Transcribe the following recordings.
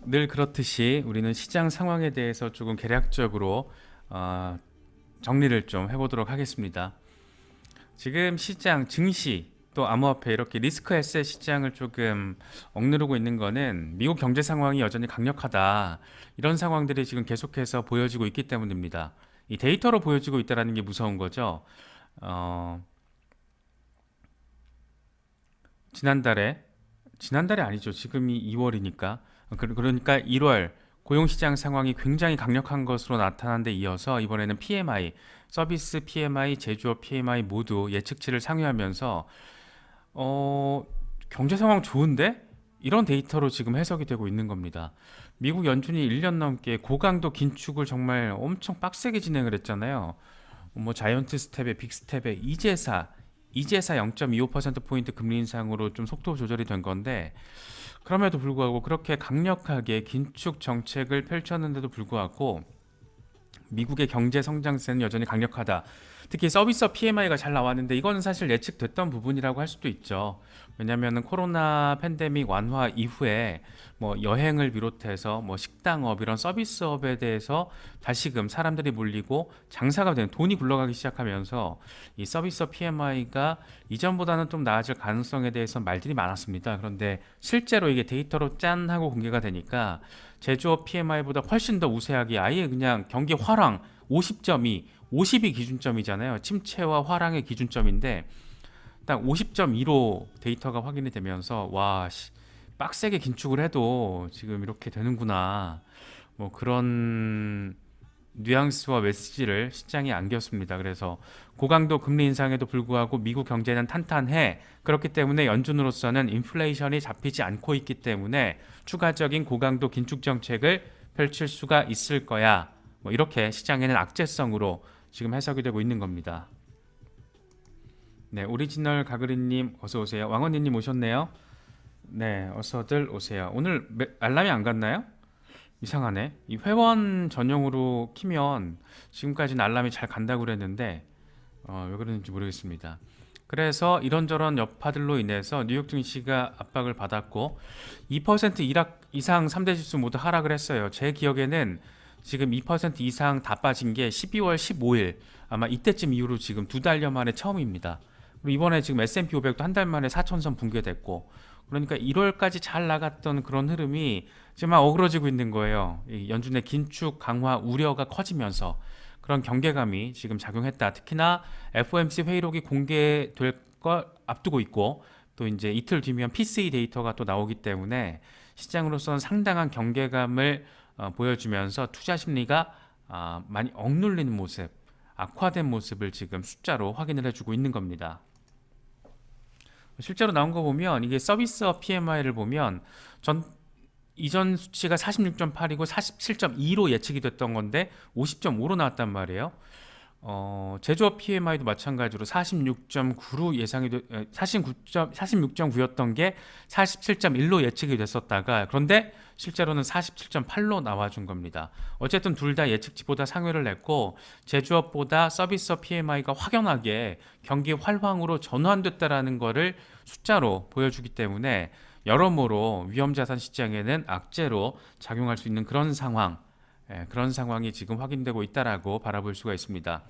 늘 그렇듯이 우리는 시장 상황에 대해서 조금 개략적으로 정리를 좀 해보도록 하겠습니다. 지금 시장 증시 또 암호화폐 이렇게 리스크 에셋 시장을 조금 억누르고 있는 거는 미국 경제 상황이 여전히 강력하다, 이런 상황들이 지금 계속해서 보여지고 있기 때문입니다. 이 데이터로 보여지고 있다는 게 무서운 거죠. 어, 지난달에 지난달이 아니죠. 지금이 2월이니까. 그러니까 1월 고용시장 상황이 굉장히 강력한 것으로 나타난 데 이어서 이번에는 PMI, 서비스 PMI, 제조업 PMI 모두 예측치를 상회하면서 경제 상황 좋은데? 이런 데이터로 지금 해석이 되고 있는 겁니다. 미국 연준이 1년 넘게 고강도 긴축을 정말 엄청 빡세게 진행을 했잖아요. 뭐 자이언트 스텝에 빅스텝에 이제사 0.25%포인트 금리 인상으로 좀 속도 조절이 된 건데, 그럼에도 불구하고 그렇게 강력하게 긴축 정책을 펼쳤는데도 불구하고 미국의 경제 성장세는 여전히 강력하다. 특히 서비스 PMI가 잘 나왔는데 이거는 사실 예측됐던 부분이라고 할 수도 있죠. 왜냐하면 코로나 팬데믹 완화 이후에 뭐 여행을 비롯해서 뭐 식당업 이런 서비스업에 대해서 다시금 사람들이 몰리고 장사가 되는, 돈이 굴러가기 시작하면서 이 서비스 PMI가 이전보다는 좀 나아질 가능성에 대해서 말들이 많았습니다. 그런데 실제로 이게 데이터로 짠 하고 공개가 되니까 제조업 PMI보다 훨씬 더 우세하게 아예 그냥 경기 화랑 50점이 50이 기준점이잖아요. 침체와 화랑의 기준점인데 딱 50.2로 데이터가 확인이 되면서 와, 빡세게 긴축을 해도 지금 이렇게 되는구나. 뭐 그런 뉘앙스와 메시지를 시장이 안겼습니다. 그래서 고강도 금리 인상에도 불구하고 미국 경제는 탄탄해. 그렇기 때문에 연준으로서는 인플레이션이 잡히지 않고 있기 때문에 추가적인 고강도 긴축 정책을 펼칠 수가 있을 거야. 뭐 이렇게 시장에는 악재성으로 지금 해석이 되고 있는 겁니다. 네, 오리지널 가그리님 어서 오세요. 왕언니님 오셨네요. 네, 어서들 오세요. 오늘 알람이 안 갔나요? 이상하네. 이 회원 전용으로 키면 지금까지는 알람이 잘 간다고 그랬는데 왜 그러는지 모르겠습니다. 그래서 이런저런 여파들로 인해서 뉴욕 증시가 압박을 받았고 2% 이상 3대 지수 모두 하락을 했어요. 제 기억에는 지금 2% 이상 다 빠진 게 12월 15일, 아마 이때쯤 이후로 지금 2달여 만에 처음입니다. 그리고 이번에 지금 S&P 500도 한 달 만에 4천선 붕괴됐고, 그러니까 1월까지 잘 나갔던 그런 흐름이 지금 막 어그러지고 있는 거예요. 이 연준의 긴축 강화 우려가 커지면서 그런 경계감이 지금 작용했다. 특히나 FOMC 회의록이 공개될 걸 앞두고 있고, 또 이제 이틀 뒤면 PCE 데이터가 또 나오기 때문에 시장으로서는 상당한 경계감을 보여주면서 투자 심리가 많이 억눌리는 모습, 악화된 모습을 지금 숫자로 확인을 해주고 있는 겁니다. 실제로 나온 거 보면 이게 서비스업 PMI를 보면 이전 수치가 46.8이고 47.2로 예측이 됐던 건데 50.5로 나왔단 말이에요. 제조업 PMI도 마찬가지로 46.9로 예상이 46.9였던 게 47.1로 예측이 됐었다가, 그런데 실제로는 47.8로 나와준 겁니다. 어쨌든 둘 다 예측치보다 상회를 냈고 제조업보다 서비스업 PMI가 확연하게 경기 활황으로 전환됐다라는 거를 숫자로 보여주기 때문에 여러모로 위험자산 시장에는 악재로 작용할 수 있는 그런 상황, 그런 상황이 지금 확인되고 있다라고 바라볼 수가 있습니다.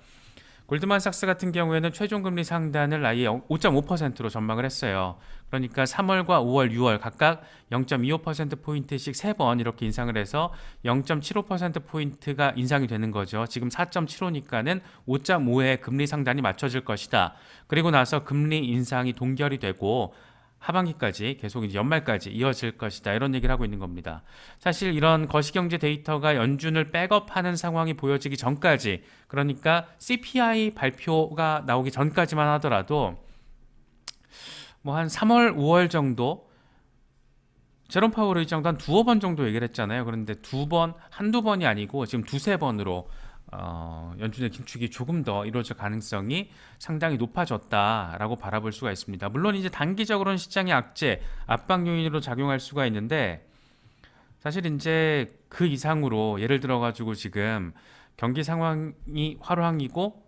골드만삭스 같은 경우에는 최종금리 상단을 아예 5.5%로 전망을 했어요. 그러니까 3월과 5월, 6월 각각 0.25%포인트씩 3번 이렇게 인상을 해서 0.75%포인트가 인상이 되는 거죠. 지금 4.75니까는 5.5의 금리 상단이 맞춰질 것이다. 그리고 나서 금리 인상이 동결이 되고 하반기까지 계속 이제 연말까지 이어질 것이다, 이런 얘기를 하고 있는 겁니다. 사실 이런 거시경제 데이터가 연준을 백업하는 상황이 보여지기 전까지, 그러니까 CPI 발표가 나오기 전까지만 하더라도 뭐 한 3월, 5월 정도 제롬 파월 의장도 한 두어 번 정도 얘기를 했잖아요. 그런데 한두 번이 아니고 지금 두세 번으로 연준의 긴축이 조금 더 이루어질 가능성이 상당히 높아졌다라고 바라볼 수가 있습니다. 물론 이제 단기적으로는 시장의 악재, 압박 요인으로 작용할 수가 있는데, 사실 이제 그 이상으로 예를 들어 가지고 지금 경기 상황이 활황이고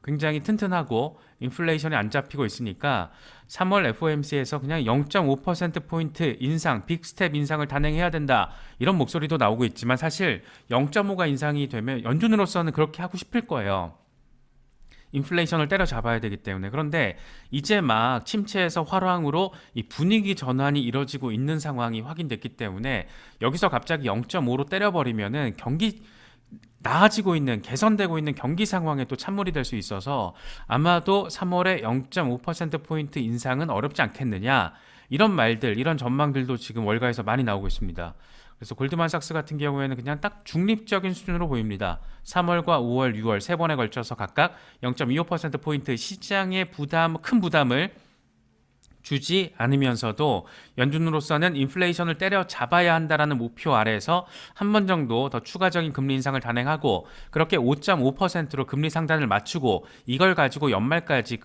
굉장히 튼튼하고 인플레이션이 안 잡히고 있으니까 3월 FOMC에서 그냥 0.5%포인트 인상, 빅스텝 인상을 단행해야 된다. 이런 목소리도 나오고 있지만 사실 0.5가 인상이 되면 연준으로서는 그렇게 하고 싶을 거예요. 인플레이션을 때려잡아야 되기 때문에. 그런데 이제 막 침체에서 활황으로 이 분위기 전환이 이뤄지고 있는 상황이 확인됐기 때문에 여기서 갑자기 0.5로 때려버리면은 경기 나아지고 있는 개선되고 있는 경기 상황에 또 찬물이 될 수 있어서 아마도 3월에 0.5%포인트 인상은 어렵지 않겠느냐, 이런 말들, 이런 전망들도 지금 월가에서 많이 나오고 있습니다. 그래서 골드만삭스 같은 경우에는 그냥 딱 중립적인 수준으로 보입니다. 3월과 5월, 6월 세 번에 걸쳐서 각각 0.25%포인트 시장의 큰 부담을 주지 않으면서도 연준으로서는 인플레이션을 때려잡아야 한다라는 목표 아래에서 한 번 정도 더 추가적인 금리 인상을 단행하고 그렇게 5.5%로 금리 상단을 맞추고 이걸 가지고 연말까지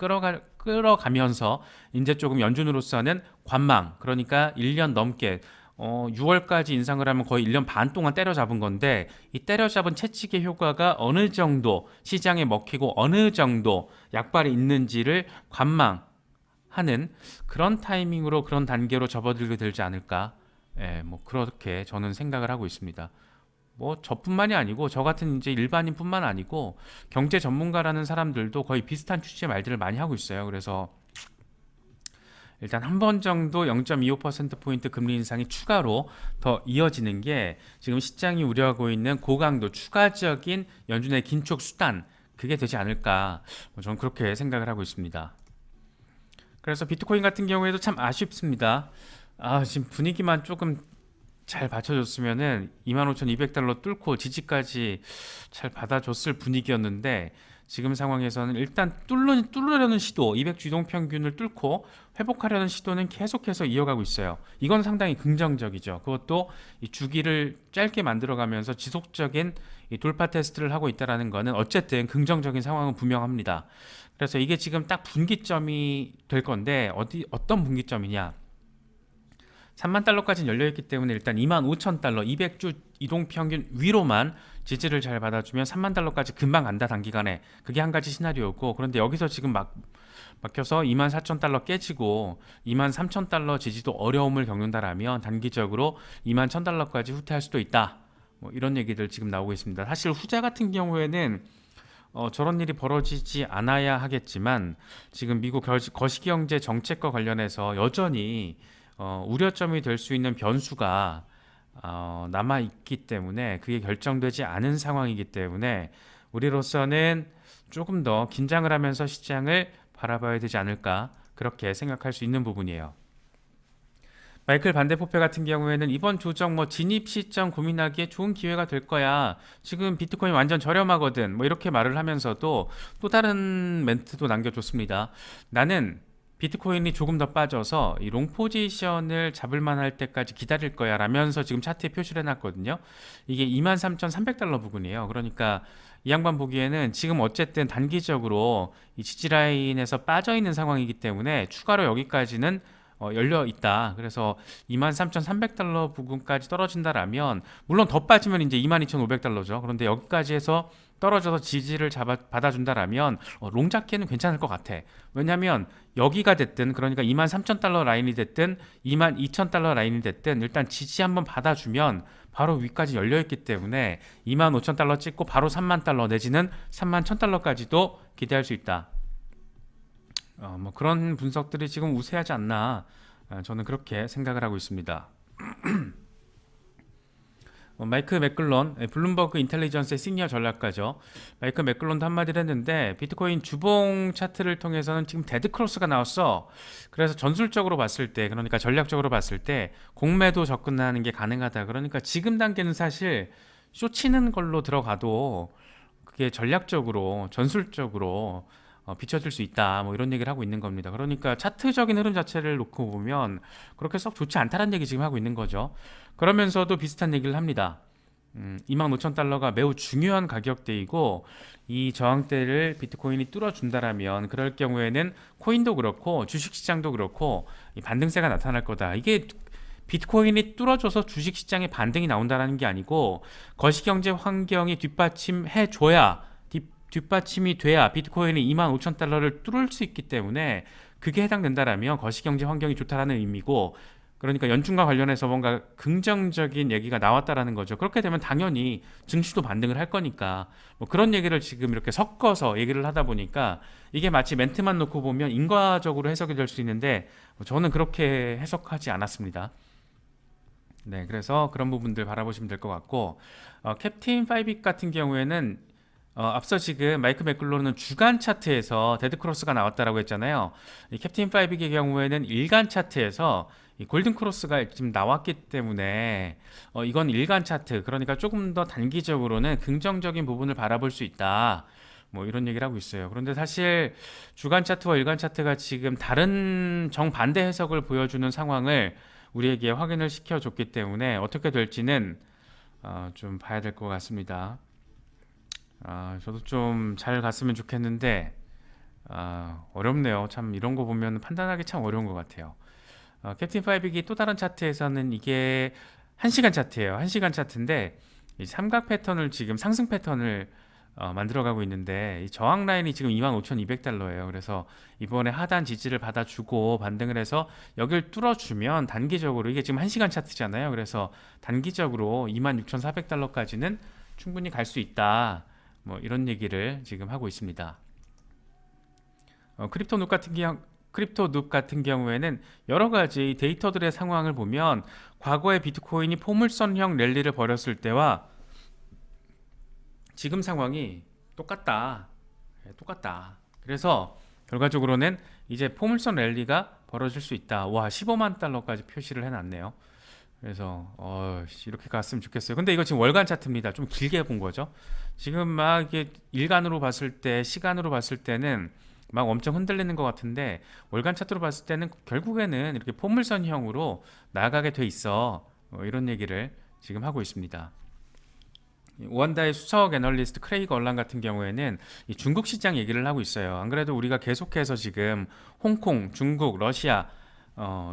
끌어가면서 이제 조금 연준으로서는 관망, 그러니까 1년 넘게 6월까지 인상을 하면 거의 1년 반 동안 때려잡은 건데 이 때려잡은 채찍의 효과가 어느 정도 시장에 먹히고 어느 정도 약발이 있는지를 관망하는 그런 타이밍으로, 그런 단계로 접어들게 되지 않을까. 예, 뭐 그렇게 저는 생각을 하고 있습니다. 뭐 저뿐만이 아니고 저 같은 이제 일반인뿐만 아니고 경제 전문가라는 사람들도 거의 비슷한 취지의 말들을 많이 하고 있어요. 그래서 일단 한 번 정도 0.25%포인트 금리 인상이 추가로 더 이어지는 게 지금 시장이 우려하고 있는 고강도 추가적인 연준의 긴축 수단, 그게 되지 않을까, 저는 그렇게 생각을 하고 있습니다. 그래서 비트코인 같은 경우에도 참 아쉽습니다. 지금 분위기만 조금 잘 받쳐줬으면은 25,200달러 뚫고 지지까지 잘 받아줬을 분위기였는데 지금 상황에서는 일단 뚫으려는 시도, 200주 이동평균을 뚫고 회복하려는 시도는 계속해서 이어가고 있어요. 이건 상당히 긍정적이죠. 그것도 이 주기를 짧게 만들어가면서 지속적인 이 돌파 테스트를 하고 있다는 거는 어쨌든 긍정적인 상황은 분명합니다. 그래서 이게 지금 딱 분기점이 될 건데 어떤 분기점이냐? 3만 달러까지는 열려있기 때문에 일단 2만 5천 달러, 200주 이동평균 위로만 지지를 잘 받아주면 3만 달러까지 금방 간다, 단기간에. 그게 한 가지 시나리오고, 그런데 여기서 지금 막혀서 2만 4천 달러 깨지고 2만 3천 달러 지지도 어려움을 겪는다라면 단기적으로 2만 1천 달러까지 후퇴할 수도 있다. 뭐 이런 얘기들 지금 나오고 있습니다. 사실 후자 같은 경우에는 저런 일이 벌어지지 않아야 하겠지만 지금 미국 거시경제 정책과 관련해서 여전히 우려점이 될 수 있는 변수가 남아 있기 때문에 그게 결정되지 않은 상황이기 때문에 우리로서는 조금 더 긴장을 하면서 시장을 바라봐야 되지 않을까, 그렇게 생각할 수 있는 부분이에요. 마이클 반대포페 같은 경우에는 이번 조정 진입 시점 고민하기에 좋은 기회가 될 거야. 지금 비트코인 완전 저렴하거든. 뭐 이렇게 말을 하면서도 또 다른 멘트도 남겨줬습니다. 나는 비트코인이 조금 더 빠져서 이 롱 포지션을 잡을 만할 때까지 기다릴 거야 라면서 지금 차트에 표시를 해놨거든요. 이게 23,300달러 부근이에요. 그러니까 이 양반 보기에는 지금 어쨌든 단기적으로 이 지지라인에서 빠져있는 상황이기 때문에 추가로 여기까지는 열려 있다. 그래서 23,300달러 부근까지 떨어진다라면, 물론 더 빠지면 이제 22,500달러죠. 그런데 여기까지 해서 떨어져서 지지를 받아준다라면 롱잡기에는 괜찮을 것 같아. 왜냐하면 여기가 됐든, 그러니까 23,000달러 라인이 됐든 22,000달러 라인이 됐든 일단 지지 한번 받아주면 바로 위까지 열려있기 때문에 25,000달러 찍고 바로 3만 달러 내지는 31,000달러까지도 기대할 수 있다. 뭐 그런 분석들이 지금 우세하지 않나, 저는 그렇게 생각을 하고 있습니다. 마이크 맥클론, 블룸버그 인텔리전스의 시니어 전략가죠. 마이크 맥클론도 한마디를 했는데 비트코인 주봉 차트를 통해서는 지금 데드크로스가 나왔어. 그래서 전술적으로 봤을 때, 그러니까 전략적으로 봤을 때 공매도 접근하는 게 가능하다. 그러니까 지금 단계는 사실 쇼치는 걸로 들어가도 그게 전략적으로, 전술적으로 비춰질 수 있다, 뭐 이런 얘기를 하고 있는 겁니다. 그러니까 차트적인 흐름 자체를 놓고 보면 그렇게 썩 좋지 않다는 얘기 지금 하고 있는 거죠. 그러면서도 비슷한 얘기를 합니다. 25,000달러가 매우 중요한 가격대이고 이 저항대를 비트코인이 뚫어준다라면 그럴 경우에는 코인도 그렇고 주식시장도 그렇고 이 반등세가 나타날 거다. 이게 비트코인이 뚫어줘서 주식시장에 반등이 나온다는 게 아니고 거시경제 환경이 뒷받침해줘야 뒷받침이 돼야 비트코인이 25,000달러를 뚫을 수 있기 때문에 그게 해당된다라면 거시경제 환경이 좋다라는 의미고, 그러니까 연준과 관련해서 뭔가 긍정적인 얘기가 나왔다라는 거죠. 그렇게 되면 당연히 증시도 반등을 할 거니까, 뭐 그런 얘기를 지금 이렇게 섞어서 얘기를 하다 보니까 이게 마치 멘트만 놓고 보면 인과적으로 해석이 될 수 있는데, 저는 그렇게 해석하지 않았습니다. 네, 그래서 그런 부분들 바라보시면 될 것 같고, 캡틴 파이빅 같은 경우에는 앞서 지금 마이크 맥글로는 주간 차트에서 데드 크로스가 나왔다라고 했잖아요. 이 캡틴 파이빅의 경우에는 일간 차트에서 이 골든 크로스가 지금 나왔기 때문에 이건 일간 차트, 그러니까 조금 더 단기적으로는 긍정적인 부분을 바라볼 수 있다, 뭐 이런 얘기를 하고 있어요. 그런데 사실 주간 차트와 일간 차트가 지금 다른 정반대 해석을 보여주는 상황을 우리에게 확인을 시켜줬기 때문에 어떻게 될지는 좀 봐야 될 것 같습니다. 저도 좀 잘 갔으면 좋겠는데 어렵네요. 참 이런 거 보면 판단하기 참 어려운 것 같아요. 캡틴 파이빅이 또 다른 차트에서는 이게 1시간 차트예요. 1시간 차트인데 이 삼각 패턴을 지금 상승 패턴을 만들어가고 있는데, 이 저항 라인이 지금 25,200달러예요. 그래서 이번에 하단 지지를 받아주고 반등을 해서 여길 뚫어주면 단기적으로, 이게 지금 1시간 차트잖아요. 그래서 단기적으로 26,400달러까지는 충분히 갈 수 있다, 뭐 이런 얘기를 지금 하고 있습니다. 크립토 눕 같은 경우에는 여러 가지 데이터들의 상황을 보면 과거에 비트코인이 포물선형 랠리를 벌였을 때와 지금 상황이 똑같다. 똑같다. 그래서 결과적으로는 이제 포물선 랠리가 벌어질 수 있다. 와, 15만 달러까지 표시를 해놨네요. 그래서 이렇게 갔으면 좋겠어요. 근데 이거 지금 월간 차트입니다. 좀 길게 본 거죠. 지금 막 이게 일간으로 봤을 때, 시간으로 봤을 때는 막 엄청 흔들리는 것 같은데, 월간 차트로 봤을 때는 결국에는 이렇게 포물선형으로 나아가게 돼 있어. 이런 얘기를 지금 하고 있습니다. 오한다의 수석 애널리스트 크레이그 얼란 같은 경우에는 이 중국 시장 얘기를 하고 있어요. 안 그래도 우리가 계속해서 지금 홍콩, 중국, 러시아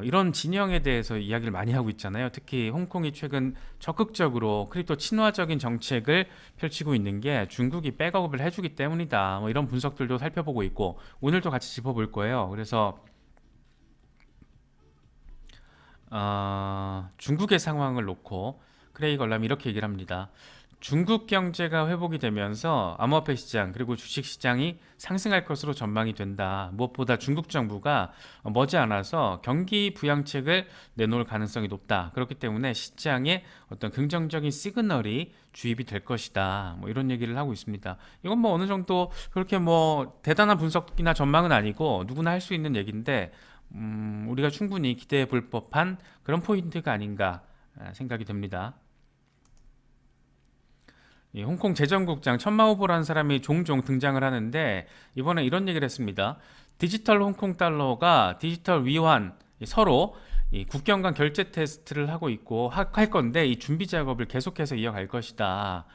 이런 진영에 대해서 이야기를 많이 하고 있잖아요. 특히 홍콩이 최근 적극적으로 크립토 친화적인 정책을 펼치고 있는 게 중국이 백업을 해주기 때문이다, 뭐 이런 분석들도 살펴보고 있고, 오늘도 같이 짚어볼 거예요. 그래서 중국의 상황을 놓고 크레이그 얼람이 이렇게 얘기를 합니다. 중국 경제가 회복이 되면서 암호화폐 시장 그리고 주식 시장이 상승할 것으로 전망이 된다. 무엇보다 중국 정부가 머지않아서 경기 부양책을 내놓을 가능성이 높다. 그렇기 때문에 시장에 어떤 긍정적인 시그널이 주입이 될 것이다, 뭐 이런 얘기를 하고 있습니다. 이건 뭐 어느 정도 그렇게 뭐 대단한 분석이나 전망은 아니고 누구나 할 수 있는 얘기인데, 우리가 충분히 기대해 볼 법한 그런 포인트가 아닌가 생각이 됩니다. 이 홍콩 재정국장 천마오보라는 사람이 종종 등장을 하는데, 이번에 이런 얘기를 했습니다. 디지털 홍콩 달러가 디지털 위환, 서로 이 국경 간 결제 테스트를 하고 있고 할 건데, 이 준비 작업을 계속해서 이어갈 것이다.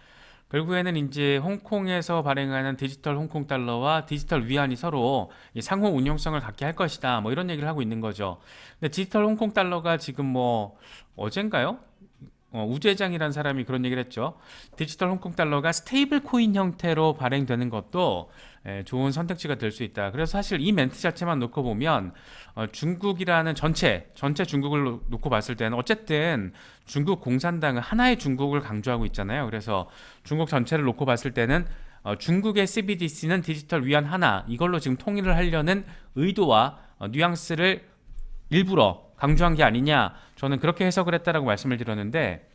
결국에는 이제 홍콩에서 발행하는 디지털 홍콩 달러와 디지털 위안이 서로 이 상호 운용성을 갖게 할 것이다, 뭐 이런 얘기를 하고 있는 거죠. 근데 디지털 홍콩 달러가 지금 뭐 어젠가요? 우재장이라는 사람이 그런 얘기를 했죠. 디지털 홍콩 달러가 스테이블 코인 형태로 발행되는 것도 좋은 선택지가 될 수 있다. 그래서 사실 이 멘트 자체만 놓고 보면 중국이라는 전체 중국을 놓고 봤을 때는 어쨌든 중국 공산당은 하나의 중국을 강조하고 있잖아요. 그래서 중국 전체를 놓고 봤을 때는 중국의 CBDC는 디지털 위안 하나, 이걸로 지금 통일을 하려는 의도와 뉘앙스를 일부러 강조한 게 아니냐, 저는 그렇게 해석을 했다라고 말씀을 드렸는데,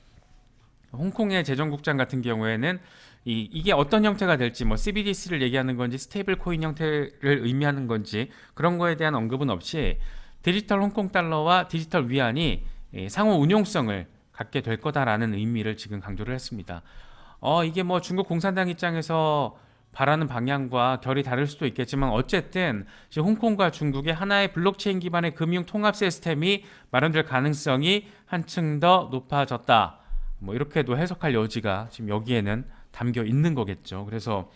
홍콩의 재정국장 같은 경우에는 이게 어떤 형태가 될지, 뭐 CBDC를 얘기하는 건지 스테이블 코인 형태를 의미하는 건지 그런 거에 대한 언급은 없이 디지털 홍콩 달러와 디지털 위안이 상호 운용성을 갖게 될 거다라는 의미를 지금 강조를 했습니다. 이게 뭐 중국 공산당 입장에서 바라는 방향과 결이 다를 수도 있겠지만, 어쨌든 지금 홍콩과 중국의 하나의 블록체인 기반의 금융 통합 시스템이 마련될 가능성이 한층 더 높아졌다, 뭐 이렇게도 해석할 여지가 지금 여기에는 담겨 있는 거겠죠. 그래서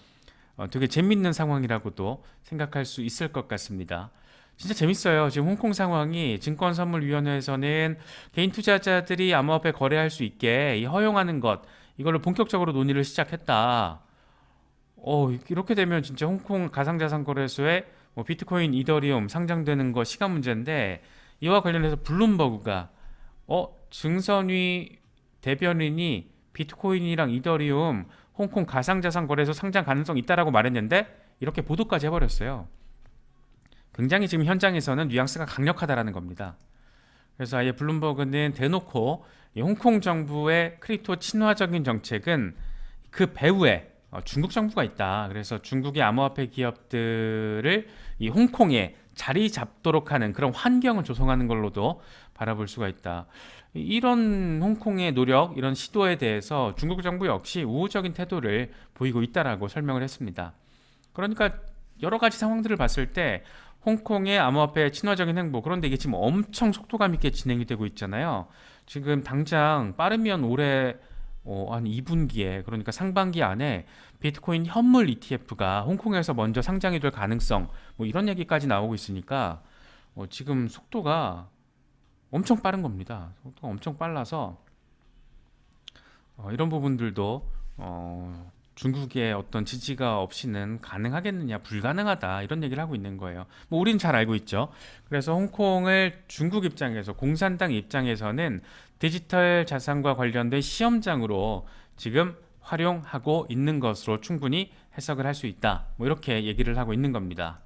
되게 재밌는 상황이라고도 생각할 수 있을 것 같습니다. 진짜 재밌어요. 지금 홍콩 상황이 증권선물위원회에서는 개인 투자자들이 암호화폐 거래할 수 있게 허용하는 것, 이걸로 본격적으로 논의를 시작했다. 이렇게 되면 진짜 홍콩 가상자산 거래소에 뭐 비트코인, 이더리움 상장되는 거 시간 문제인데 이와 관련해서 블룸버그가 증선위 대변인이 비트코인이랑 이더리움 홍콩 가상자산 거래소 상장 가능성 있다라고 말했는데 이렇게 보도까지 해버렸어요. 굉장히 지금 현장에서는 뉘앙스가 강력하다라는 겁니다. 그래서 아예 블룸버그는 대놓고 이 홍콩 정부의 크립토 친화적인 정책은 그 배후에 중국 정부가 있다. 그래서 중국의 암호화폐 기업들을 이 홍콩에 자리 잡도록 하는 그런 환경을 조성하는 걸로도 바라볼 수가 있다. 이런 홍콩의 노력, 이런 시도에 대해서 중국 정부 역시 우호적인 태도를 보이고 있다라고 설명을 했습니다. 그러니까 여러 가지 상황들을 봤을 때 홍콩의 암호화폐 친화적인 행보, 그런데 이게 지금 엄청 속도감 있게 진행이 되고 있잖아요. 지금 당장 빠르면 올해 한 2분기에, 그러니까 상반기 안에 비트코인 현물 ETF가 홍콩에서 먼저 상장이 될 가능성, 뭐 이런 얘기까지 나오고 있으니까 지금 속도가 엄청 빠른 겁니다. 속도가 엄청 빨라서 이런 부분들도 중국의 어떤 지지가 없이는 가능하겠느냐, 불가능하다, 이런 얘기를 하고 있는 거예요. 뭐 우린 잘 알고 있죠. 그래서 홍콩을 중국 입장에서, 공산당 입장에서는 디지털 자산과 관련된 시험장으로 지금 활용하고 있는 것으로 충분히 해석을 할 수 있다, 뭐 이렇게 얘기를 하고 있는 겁니다.